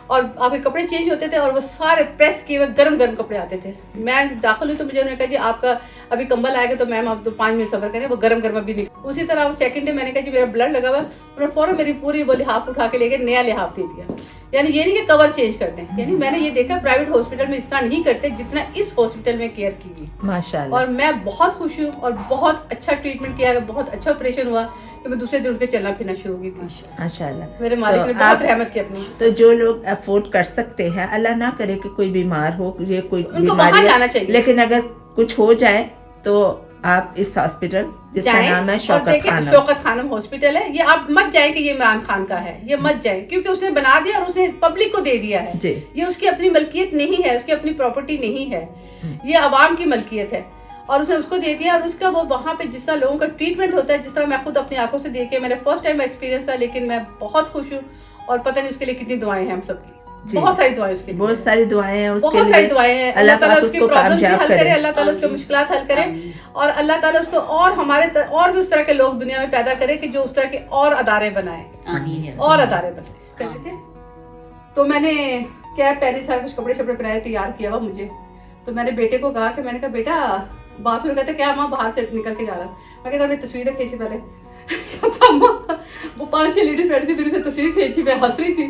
और आपके कपड़े चेंज होते थे और वो सारे प्रेस किए हुए गरम गरम कपड़े आते थे। मैं दाखिल हुई तो मुझे उन्होंने कहा जी आपका अभी कंबल आएगा तो मैम आप तो 5 मिनट सब्र करें, वो गरम गरम अभी नहीं। उसी तरह सेकंड डे मैंने कहा जी मेरा ब्लड लगा हुआ, उन्होंने फौरन मेरी पूरी वो लिहाफ उठा के लेके नया लिहाफ दे दिया। यानी ये नहीं कि कवर चेंज करते हैं, यानी मैंने ये देखा प्राइवेट हॉस्पिटल में इतना नहीं करते जितना इस हॉस्पिटल में केयर की गई माशाल्लाह। और मैं बहुत खुश हूँ और बहुत अच्छा ट्रीटमेंट किया, बहुत अच्छा ऑपरेशन हुआ कि मैं दूसरे दिन उठ के चलना फिरना शुरू हो गई थी। माशाल्लाह। मेरे मालिक ने बहुत रहमत की अपनी। तो जो लोग अफोर्ड कर सकते हैं, अल्लाह ना करे कि कोई बीमार हो, ये कोई उनको वहाँ जाना चाहिए। लेकिन अगर कुछ हो जाए तो आप इस हॉस्पिटल जिसका नाम है शौकत खानम, शौकत खानम हॉस्पिटल है, ये आप मत जाए कि ये इमरान खान का है, ये मत जाए क्योंकि उसने बना दिया और उसने पब्लिक को दे दिया है। ये उसकी अपनी मलकियत नहीं है, उसकी अपनी प्रॉपर्टी नहीं है, ये अवाम की मलकियत है और उसने उसको दे दिया। और उसका वो वहाँ पे जिस तरह लोगों का ट्रीटमेंट होता है, जिस तरह मैं खुद अपनी आंखों से देखे, मेरा फर्स्ट टाइम एक्सपीरियंस था, लेकिन मैं बहुत खुश हूँ और पता नहीं उसके लिए कितनी दुआएं हैं हम सबकी, बहुत सारी दुआएं उसके लिए, बहुत सारी दुआएं हैं उसके बहुत सारी दुआएं हैं। अल्लाह ताला उसकी प्रॉब्लम भी हल करे, अल्लाह ताला उसके मुश्किलात हल करे और अल्लाह ताला उसको और हमारे और भी उस तरह के लोग दुनिया में पैदा करे कि जो उस तरह के और अदारे बनाए और अदारे बनाए। तो मैंने क्या पहले सारे कुछ कपड़े शपड़े पहनाए, तैयार किया हुआ मुझे। तो मैंने बेटे को कहा कि मैंने कहा बेटा बात सुन, कहते क्या अम्मा बाहर से निकल के जा रहा। मैं कहता अपनी तस्वीरें खींची पहले अम्मा वो 5-6 लेडीज बैठी थी, मेरे से तस्वीर खींची, मैं हंस रही थी।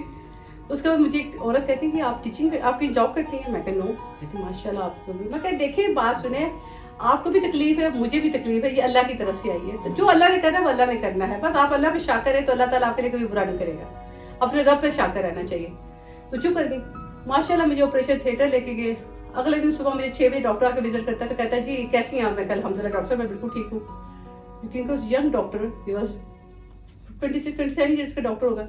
तो उसके बाद मुझे एक औरत कहती कि आप टीचिंग आपकी जॉब करती हैं? मैं कहा नो। कहती माशाल्लाह आपको भी। मैं कहा देखिए बात सुने, आपको भी तकलीफ है, मुझे भी तकलीफ है, ये अल्लाह की तरफ से आई है। तो जो अल्लाह ने करना है वो अल्लाह ने करना है, बस आप अल्लाह पे शाकर है तो अल्लाह ताला आपके लिए कभी बुरा नहीं करेगा, अपने रब पे शाकर रहना चाहिए। तो चुप कर गई। माशाल्लाह मुझे ऑपरेशन थिएटर लेके गए। अगले दिन सुबह मुझे 6 बजे डॉक्टर आके विजिट करता है, तो कहता है जी कैसी हैं आप? मैं कल अल्हम्दुलिल्लाह डॉक्टर साहब मैं बिल्कुल ठीक हूँ। क्योंकि young doctor, he was 26-27 years का डॉक्टर होगा।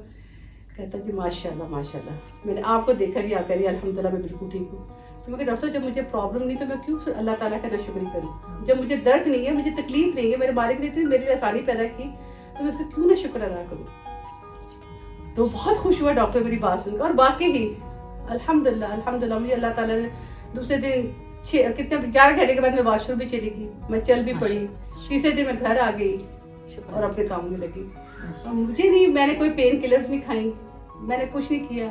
कहता जी माशाल्लाह माशाल्लाह, मैंने आपको देखा भी आकर अल्हम्दुलिल्लाह मैं बिल्कुल ठीक हूँ। तो मैं कहा डॉक्टर साहब जब मुझे प्रॉब्लम नहीं तो मैं क्यों अल्लाह ताला का नाशुक्री करूँ? जब मुझे दर्द नहीं है, मुझे तकलीफ नहीं है, मेरे मालिक ने इतनी मेरे लिए आसानी पैदा की, तो मैं उसका क्यों ना शुक्र अदा करूँ? तो बहुत खुश हुआ डॉक्टर मेरी बात सुनकर और वाकई ही अल्हम्दुलिल्लाह अल्हम्दुलिल्लाह मुझे अल्लाह ताला ने दूसरे दिन 11 घंटे के बाद मैं वॉशरूम भी चली गई, मैं चल भी पड़ी, तीसरे दिन मैं घर आ गई और अपने काम में लगी। मुझे नहीं, मैंने कोई पेन किलर्स नहीं खाई, मैंने कुछ नहीं किया,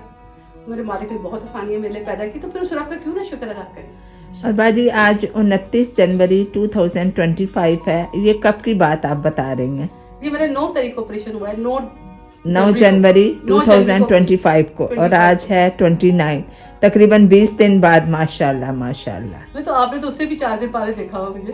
मेरे मालिक ने बहुत आसानियां मेरे लिए पैदा की, तो फिर उस रब का क्यों ना शुक्र अदा करें। और बाजी आज 29 जनवरी 2025 है, ये कब की बात आप बता रही हैं? ये मेरा 9 तारीख को ऑपरेशन हुआ है, 9 जनवरी 2025 को और आज है 29, तकरीबन 20 दिन बाद। माशाल्लाह माशाल्लाह। तो आपने तो उससे भी 4 दिन पहले देखा हुआ मुझे।